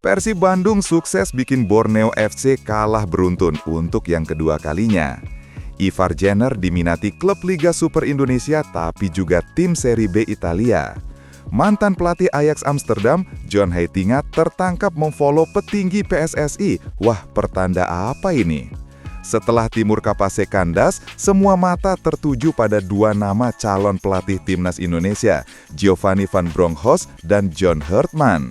Persib Bandung sukses bikin Borneo FC kalah beruntun untuk yang kedua kalinya. Ivar Jenner diminati klub Liga Super Indonesia tapi juga tim Serie B Italia. Mantan pelatih Ajax Amsterdam, John Heitinga tertangkap memfollow petinggi PSSI. Wah, pertanda apa ini? Setelah Timur Kapase kandas, semua mata tertuju pada dua nama calon pelatih timnas Indonesia, Giovanni van Bronckhorst dan John Hartman.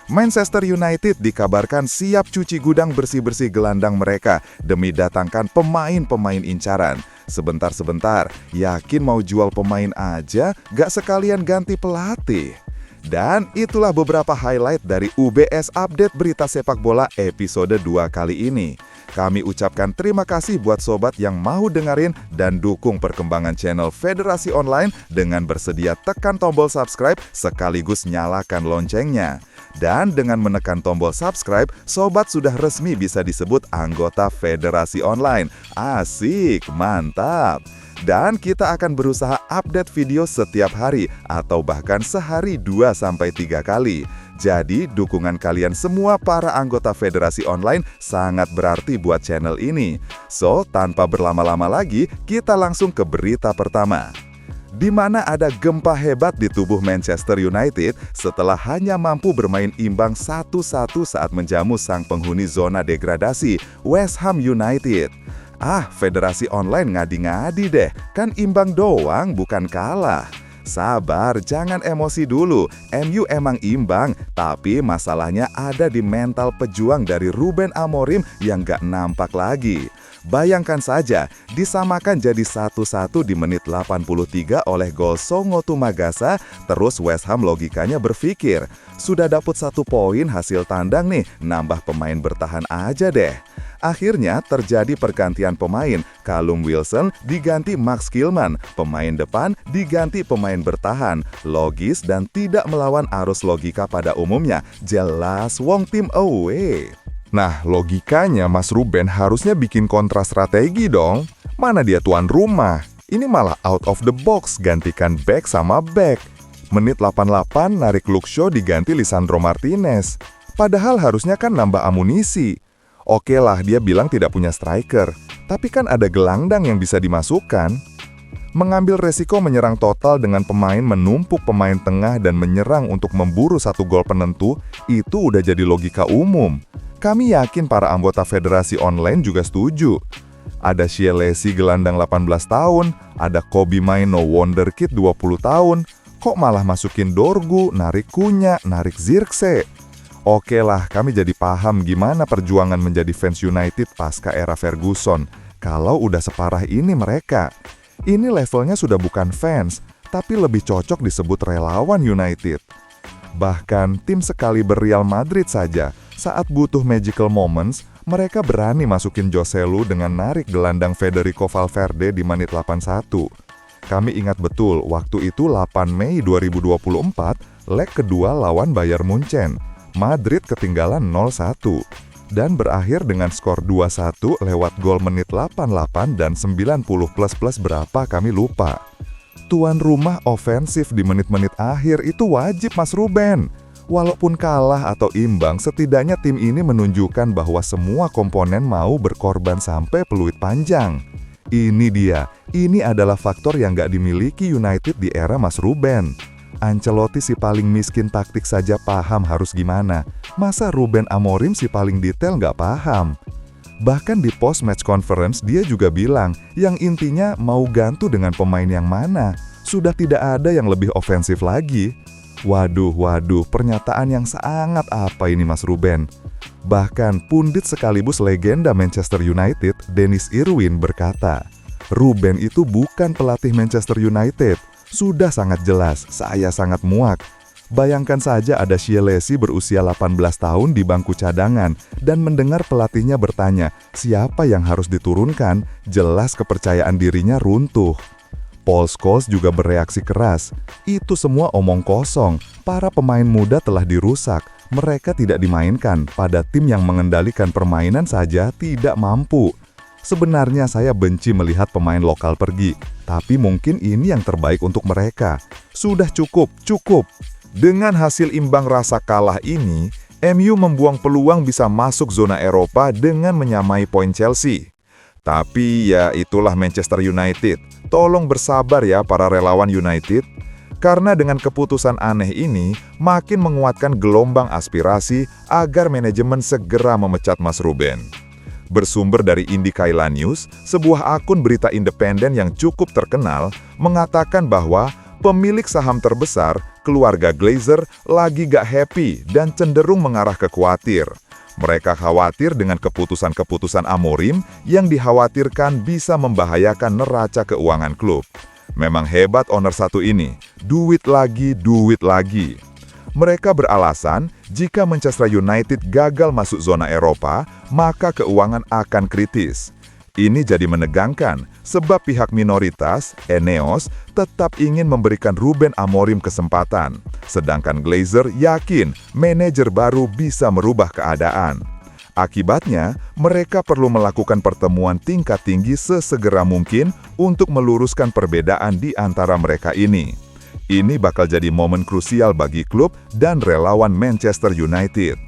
Manchester United dikabarkan siap cuci gudang bersih-bersih gelandang mereka demi datangkan pemain-pemain incaran. Sebentar-sebentar, yakin mau jual pemain aja, gak sekalian ganti pelatih? Dan itulah beberapa highlight dari UBS Update Berita Sepak Bola episode 2 kali ini. Kami ucapkan terima kasih buat sobat yang mau dengerin dan dukung perkembangan channel Federasi Online dengan bersedia tekan tombol subscribe sekaligus nyalakan loncengnya. Dan dengan menekan tombol subscribe, sobat sudah resmi bisa disebut anggota Federasi Online. Asik, mantap! Dan kita akan berusaha update video setiap hari atau bahkan sehari 2-3 kali. Jadi dukungan kalian semua para anggota Federasi Online sangat berarti buat channel ini. So, tanpa berlama-lama lagi, kita langsung ke berita pertama. Di mana ada gempa hebat di tubuh Manchester United setelah hanya mampu bermain imbang 1-1 saat menjamu sang penghuni zona degradasi, West Ham United. Federasi Online ngadi-ngadi deh, kan imbang doang bukan kalah. Sabar, jangan emosi dulu. MU emang imbang, tapi masalahnya ada di mental pejuang dari Ruben Amorim yang gak nampak lagi. Bayangkan saja, disamakan jadi 1-1 di menit 83 oleh gol Songo Tumagasa, terus West Ham logikanya berpikir, sudah dapat 1 poin hasil tandang nih, nambah pemain bertahan aja deh. Akhirnya terjadi pergantian pemain, Callum Wilson diganti Max Kilman, pemain depan diganti pemain bertahan, logis dan tidak melawan arus logika pada umumnya, jelas wong tim away. Nah, logikanya Mas Ruben harusnya bikin kontra strategi dong. Mana dia tuan rumah? Ini malah out of the box, gantikan back sama back. Menit 88 narik Luke Shaw diganti Lisandro Martinez. Padahal harusnya kan nambah amunisi. Oke lah, dia bilang tidak punya striker, tapi kan ada gelandang yang bisa dimasukkan. Mengambil resiko menyerang total dengan pemain menumpuk pemain tengah dan menyerang untuk memburu 1 gol penentu, itu udah jadi logika umum. Kami yakin para anggota Federasi Online juga setuju. Ada Shiealesi gelandang 18 tahun, ada Kobbie Mainoo wonderkid 20 tahun, kok malah masukin Dorgu, narik Cunha, narik Zirkzee? Oke lah, kami jadi paham gimana perjuangan menjadi fans United pasca era Ferguson. Kalau udah separah ini mereka. Ini levelnya sudah bukan fans, tapi lebih cocok disebut relawan United. Bahkan tim sekaliber Real Madrid saja, saat butuh magical moments, mereka berani masukin Joselu dengan narik gelandang Federico Valverde di menit 81. Kami ingat betul, waktu itu 8 Mei 2024, leg kedua lawan Bayern Munchen. Madrid ketinggalan 0-1 dan berakhir dengan skor 2-1 lewat gol menit 88 dan 90 plus berapa kami lupa. Tuan rumah ofensif di menit-menit akhir itu wajib Mas Ruben. Walaupun kalah atau imbang, setidaknya tim ini menunjukkan bahwa semua komponen mau berkorban sampai peluit panjang. Ini dia, ini adalah faktor yang gak dimiliki United di era Mas Ruben. Ancelotti si paling miskin taktik saja paham harus gimana. Masa Ruben Amorim si paling detail nggak paham? Bahkan di post-match conference dia juga bilang, yang intinya mau gantu dengan pemain yang mana. Sudah tidak ada yang lebih ofensif lagi. Waduh, pernyataan yang sangat apa ini Mas Ruben? Bahkan pundit sekaligus legenda Manchester United, Dennis Irwin berkata, Ruben itu bukan pelatih Manchester United. Sudah sangat jelas, saya sangat muak. Bayangkan saja ada Shiealesi berusia 18 tahun di bangku cadangan dan mendengar pelatihnya bertanya, siapa yang harus diturunkan? Jelas kepercayaan dirinya runtuh. Paul Scholes juga bereaksi keras. Itu semua omong kosong, para pemain muda telah dirusak. Mereka tidak dimainkan, pada tim yang mengendalikan permainan saja tidak mampu. Sebenarnya saya benci melihat pemain lokal pergi, tapi mungkin ini yang terbaik untuk mereka. Sudah cukup. Dengan hasil imbang rasa kalah ini, MU membuang peluang bisa masuk zona Eropa dengan menyamai poin Chelsea. Tapi ya itulah Manchester United. Tolong bersabar ya para relawan United. Karena dengan keputusan aneh ini, makin menguatkan gelombang aspirasi agar manajemen segera memecat Mas Ruben. Bersumber dari Indikaila News, sebuah akun berita independen yang cukup terkenal, mengatakan bahwa pemilik saham terbesar, keluarga Glazer, lagi gak happy dan cenderung mengarah ke khawatir. Mereka khawatir dengan keputusan-keputusan Amorim yang dikhawatirkan bisa membahayakan neraca keuangan klub. Memang hebat owner satu ini, duit lagi, duit lagi. Mereka beralasan jika Manchester United gagal masuk zona Eropa, maka keuangan akan kritis. Ini jadi menegangkan, sebab pihak minoritas, Eneos, tetap ingin memberikan Ruben Amorim kesempatan. Sedangkan Glazer yakin manajer baru bisa merubah keadaan. Akibatnya, mereka perlu melakukan pertemuan tingkat tinggi sesegera mungkin untuk meluruskan perbedaan di antara mereka ini. Ini bakal jadi momen krusial bagi klub dan relawan Manchester United.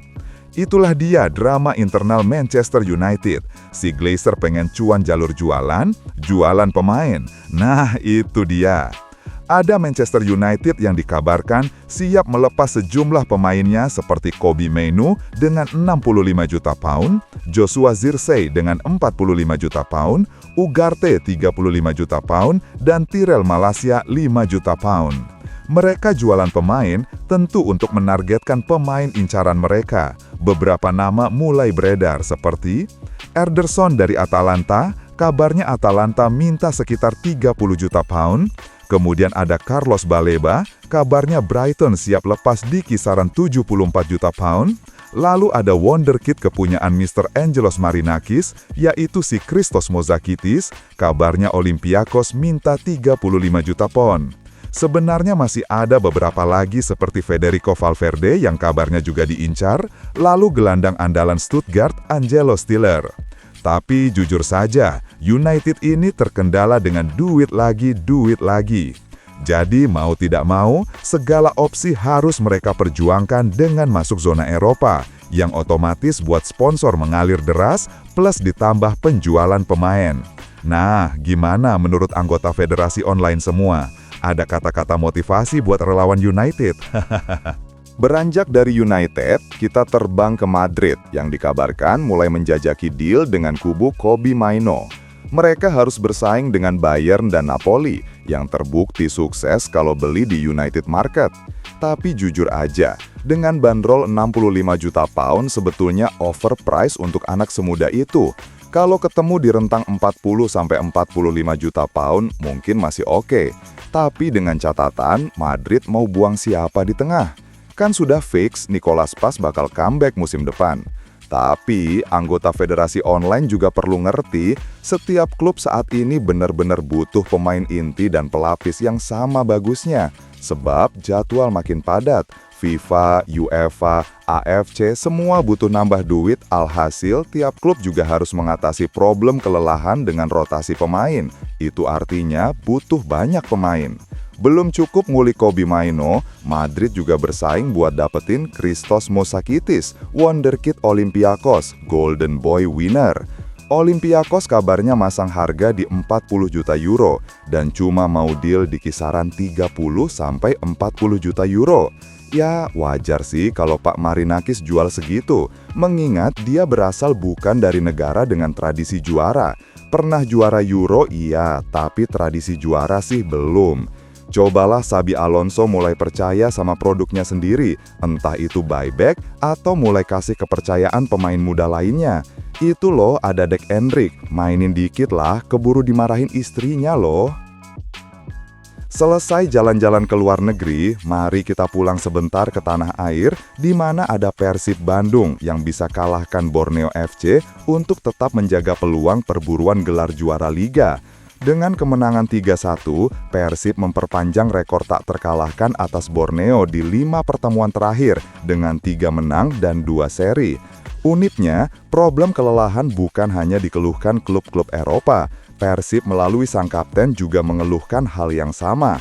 Itulah dia drama internal Manchester United. Si Glazer pengen cuan jalur jualan, jualan pemain. Nah, itu dia. Ada Manchester United yang dikabarkan siap melepas sejumlah pemainnya seperti Kobbie Mainoo dengan 65 juta pound, Joshua Zirkzee dengan 45 juta pound, Ugarte 35 juta pound, dan Tyrell Malacia 5 juta pound. Mereka jualan pemain tentu untuk menargetkan pemain incaran mereka. Beberapa nama mulai beredar seperti Ederson dari Atalanta, kabarnya Atalanta minta sekitar 30 juta pound. Kemudian ada Carlos Baleba, kabarnya Brighton siap lepas di kisaran 74 juta pound. Lalu ada wonderkid kepunyaan Mr. Angelos Marinakis, yaitu si Christos Mozakitis, kabarnya Olympiakos minta 35 juta pound. Sebenarnya masih ada beberapa lagi seperti Federico Valverde yang kabarnya juga diincar, lalu gelandang andalan Stuttgart Angelo Stiller. Tapi jujur saja, United ini terkendala dengan duit lagi, duit lagi. Jadi mau tidak mau, segala opsi harus mereka perjuangkan dengan masuk zona Eropa, yang otomatis buat sponsor mengalir deras, plus ditambah penjualan pemain. Nah, gimana menurut anggota federasi online semua? Ada kata-kata motivasi buat relawan United. Beranjak dari United, kita terbang ke Madrid yang dikabarkan mulai menjajaki deal dengan kubu Kobbie Mainoo. Mereka harus bersaing dengan Bayern dan Napoli yang terbukti sukses kalau beli di United Market. Tapi jujur aja, dengan bandrol 65 juta pound sebetulnya overpriced untuk anak semuda itu. Kalau ketemu di rentang 40-45 juta pound mungkin masih oke. Tapi dengan catatan, Madrid mau buang siapa di tengah? Kan sudah fix Nicolas Paz bakal comeback musim depan. Tapi, anggota federasi online juga perlu ngerti, setiap klub saat ini benar-benar butuh pemain inti dan pelapis yang sama bagusnya. Sebab jadwal makin padat. FIFA, UEFA, AFC, semua butuh nambah duit, alhasil tiap klub juga harus mengatasi problem kelelahan dengan rotasi pemain. Itu artinya butuh banyak pemain. Belum cukup ngulik Kobbie Mainoo, Madrid juga bersaing buat dapetin Christos Mozakitis, wonderkid Olympiakos, Golden Boy winner. Olympiakos kabarnya masang harga di 40 juta euro dan cuma mau deal di kisaran 30-40 juta euro. Ya, wajar sih kalau Pak Marinakis jual segitu, mengingat dia berasal bukan dari negara dengan tradisi juara. Pernah juara Euro, iya, tapi tradisi juara sih belum. Cobalah Xabi Alonso mulai percaya sama produknya sendiri, entah itu buyback atau mulai kasih kepercayaan pemain muda lainnya. Itu loh ada Dek Endrick, mainin dikit lah, keburu dimarahin istrinya loh. Selesai jalan-jalan ke luar negeri, mari kita pulang sebentar ke tanah air di mana ada Persib Bandung yang bisa kalahkan Borneo FC untuk tetap menjaga peluang perburuan gelar juara liga. Dengan kemenangan 3-1, Persib memperpanjang rekor tak terkalahkan atas Borneo di 5 pertemuan terakhir dengan 3 menang dan 2 seri. Uniknya, problem kelelahan bukan hanya dikeluhkan klub-klub Eropa. Persib melalui sang kapten juga mengeluhkan hal yang sama.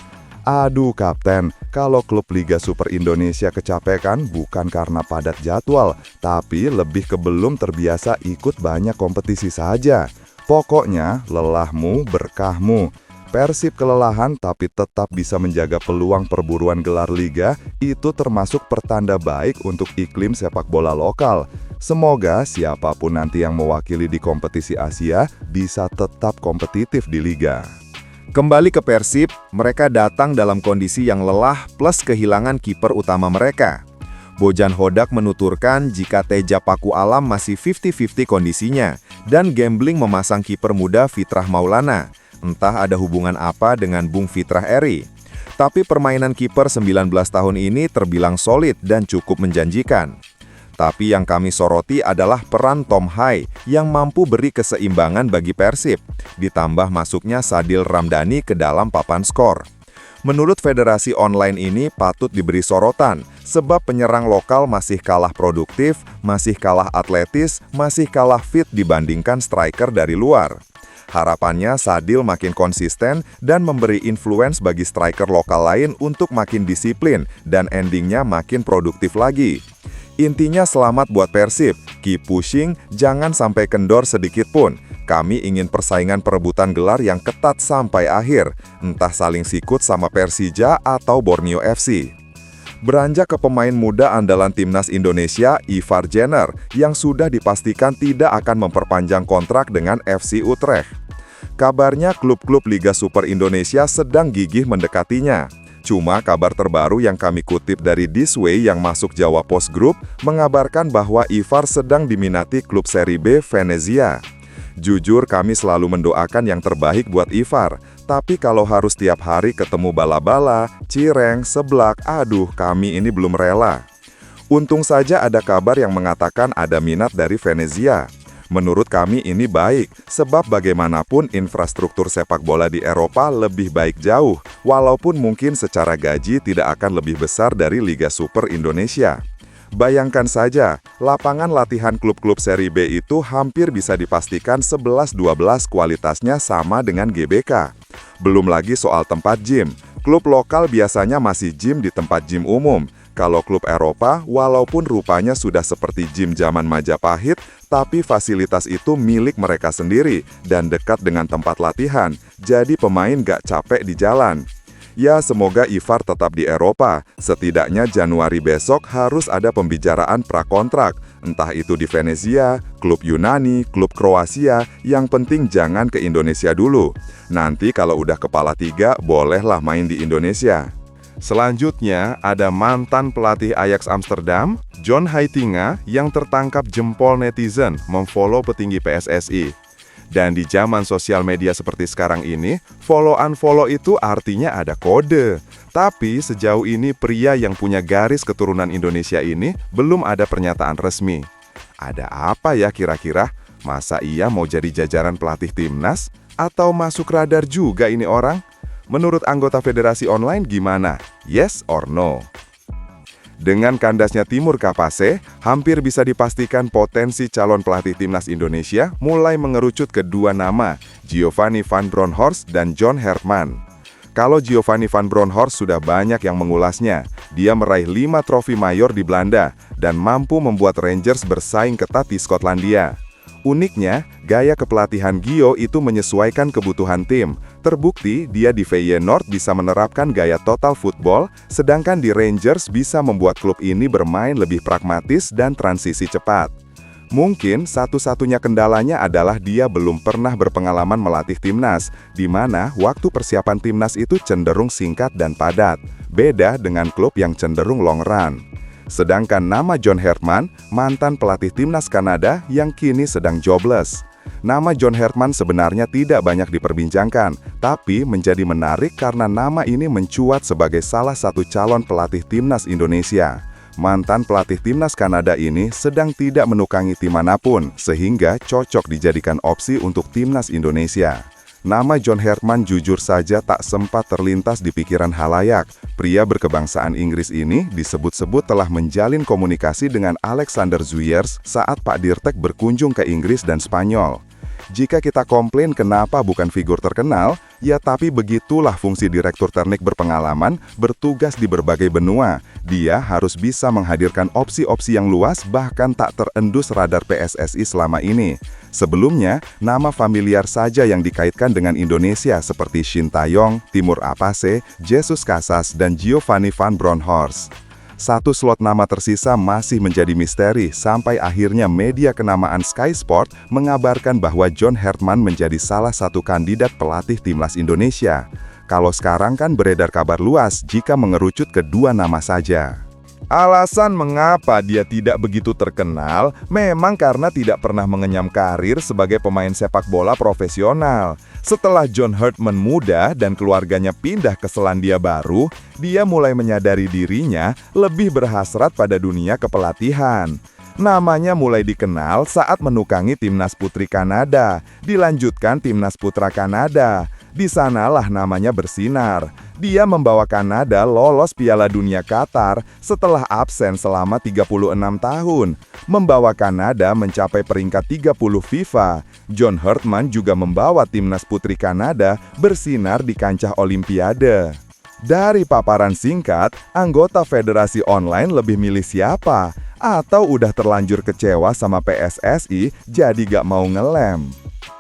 Aduh kapten, kalau klub Liga Super Indonesia kecapekan bukan karena padat jadwal, tapi lebih ke belum terbiasa ikut banyak kompetisi saja. Pokoknya, lelahmu berkahmu. Persib kelelahan tapi tetap bisa menjaga peluang perburuan gelar Liga, itu termasuk pertanda baik untuk iklim sepak bola lokal. Semoga siapapun nanti yang mewakili di kompetisi Asia bisa tetap kompetitif di Liga. Kembali ke Persib, mereka datang dalam kondisi yang lelah plus kehilangan kiper utama mereka. Bojan Hodak menuturkan jika Teja Paku Alam masih 50-50 kondisinya dan gambling memasang kiper muda Fitrah Maulana. Entah ada hubungan apa dengan Bung Fitrah Eri. Tapi permainan kiper 19 tahun ini terbilang solid dan cukup menjanjikan. Tapi yang kami soroti adalah peran Tom Hai yang mampu beri keseimbangan bagi Persib, ditambah masuknya Sadil Ramdhani ke dalam papan skor. Menurut federasi online ini patut diberi sorotan, sebab penyerang lokal masih kalah produktif, masih kalah atletis, masih kalah fit dibandingkan striker dari luar. Harapannya Sadil makin konsisten dan memberi influence bagi striker lokal lain untuk makin disiplin dan endingnya makin produktif lagi. Intinya selamat buat Persib, keep pushing, jangan sampai kendor sedikit pun. Kami ingin persaingan perebutan gelar yang ketat sampai akhir, entah saling sikut sama Persija atau Borneo FC. Beranjak ke pemain muda andalan timnas Indonesia, Ivar Jenner, yang sudah dipastikan tidak akan memperpanjang kontrak dengan FC Utrecht. Kabarnya klub-klub Liga Super Indonesia sedang gigih mendekatinya. Cuma kabar terbaru yang kami kutip dari This Way yang masuk Jawa Post Group mengabarkan bahwa Ivar sedang diminati klub Serie B Venezia. Jujur kami selalu mendoakan yang terbaik buat Ivar, tapi kalau harus tiap hari ketemu bala-bala, cireng, seblak, aduh kami ini belum rela. Untung saja ada kabar yang mengatakan ada minat dari Venezia. Menurut kami ini baik, sebab bagaimanapun infrastruktur sepak bola di Eropa lebih baik jauh, walaupun mungkin secara gaji tidak akan lebih besar dari Liga Super Indonesia. Bayangkan saja, lapangan latihan klub-klub Serie B itu hampir bisa dipastikan 11-12 kualitasnya sama dengan GBK. Belum lagi soal tempat gym. Klub lokal biasanya masih gym di tempat gym umum. Kalau klub Eropa, walaupun rupanya sudah seperti gym zaman Majapahit, tapi fasilitas itu milik mereka sendiri dan dekat dengan tempat latihan, jadi pemain gak capek di jalan. Ya, semoga Ivar tetap di Eropa. Setidaknya Januari besok harus ada pembicaraan prakontrak, entah itu di Venezia, klub Yunani, klub Kroasia, yang penting jangan ke Indonesia dulu. Nanti kalau udah kepala tiga, bolehlah main di Indonesia. Selanjutnya, ada mantan pelatih Ajax Amsterdam, John Heitinga, yang tertangkap jempol netizen memfollow petinggi PSSI. Dan di zaman sosial media seperti sekarang ini, follow-unfollow itu artinya ada kode. Tapi sejauh ini pria yang punya garis keturunan Indonesia ini belum ada pernyataan resmi. Ada apa ya kira-kira? Masa ia mau jadi jajaran pelatih timnas? Atau masuk radar juga ini orang? Menurut anggota Federasi Online gimana? Yes or no? Dengan kandasnya Timur Kapase, hampir bisa dipastikan potensi calon pelatih timnas Indonesia mulai mengerucut ke dua nama, Giovanni van Bronckhorst dan John Herman. Kalau Giovanni van Bronckhorst sudah banyak yang mengulasnya, dia meraih 5 trofi mayor di Belanda dan mampu membuat Rangers bersaing ketat di Skotlandia. Uniknya, gaya kepelatihan Gio itu menyesuaikan kebutuhan tim. Terbukti, dia di Feyenoord bisa menerapkan gaya total football, sedangkan di Rangers bisa membuat klub ini bermain lebih pragmatis dan transisi cepat. Mungkin satu-satunya kendalanya adalah dia belum pernah berpengalaman melatih timnas, di mana waktu persiapan timnas itu cenderung singkat dan padat, beda dengan klub yang cenderung long run. Sedangkan nama John Herman, mantan pelatih timnas Kanada yang kini sedang jobless. Nama John Herman sebenarnya tidak banyak diperbincangkan, tapi menjadi menarik karena nama ini mencuat sebagai salah satu calon pelatih timnas Indonesia. Mantan pelatih timnas Kanada ini sedang tidak menukangi tim manapun, sehingga cocok dijadikan opsi untuk timnas Indonesia. Nama John Herman jujur saja tak sempat terlintas di pikiran halayak. Pria berkebangsaan Inggris ini disebut-sebut telah menjalin komunikasi dengan Alexander Zuyers saat Pak Dirtek berkunjung ke Inggris dan Spanyol. Jika kita komplain kenapa bukan figur terkenal, ya tapi begitulah fungsi direktur teknik berpengalaman bertugas di berbagai benua. Dia harus bisa menghadirkan opsi-opsi yang luas bahkan tak terendus radar PSSI selama ini. Sebelumnya, nama familiar saja yang dikaitkan dengan Indonesia seperti Shin Taeyong, Timur Apase, Jesus Casas, dan Giovanni van Bronckhorst. Satu slot nama tersisa masih menjadi misteri sampai akhirnya media kenamaan Sky Sport mengabarkan bahwa John Hartman menjadi salah satu kandidat pelatih timnas Indonesia. Kalau sekarang kan beredar kabar luas jika mengerucut ke 2 nama saja. Alasan mengapa dia tidak begitu terkenal memang karena tidak pernah mengenyam karir sebagai pemain sepak bola profesional. Setelah John Hartman muda dan keluarganya pindah ke Selandia Baru, dia mulai menyadari dirinya lebih berhasrat pada dunia kepelatihan. Namanya mulai dikenal saat menukangi timnas putri Kanada, dilanjutkan timnas putra Kanada. Di sanalah namanya bersinar. Dia membawa Kanada lolos Piala Dunia Qatar setelah absen selama 36 tahun. Membawa Kanada mencapai peringkat 30 FIFA. John Hartman juga membawa timnas putri Kanada bersinar di kancah Olimpiade. Dari paparan singkat, anggota Federasi Online lebih milih siapa? Atau udah terlanjur kecewa sama PSSI jadi gak mau ngelem?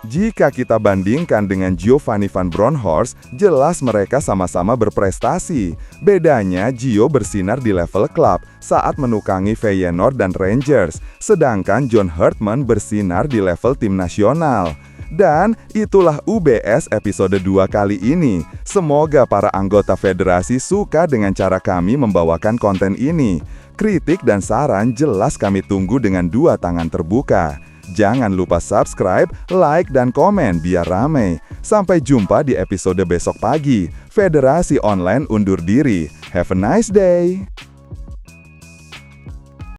Jika kita bandingkan dengan Giovanni van Bronckhorst, jelas mereka sama-sama berprestasi. Bedanya, Gio bersinar di level klub saat menukangi Feyenoord dan Rangers, sedangkan John Hartman bersinar di level tim nasional. Dan itulah UBS episode 2 kali ini. Semoga para anggota federasi suka dengan cara kami membawakan konten ini. Kritik dan saran jelas kami tunggu dengan 2 tangan terbuka. Jangan lupa subscribe, like, dan komen biar rame. Sampai jumpa di episode besok pagi. Federasi Online undur diri. Have a nice day!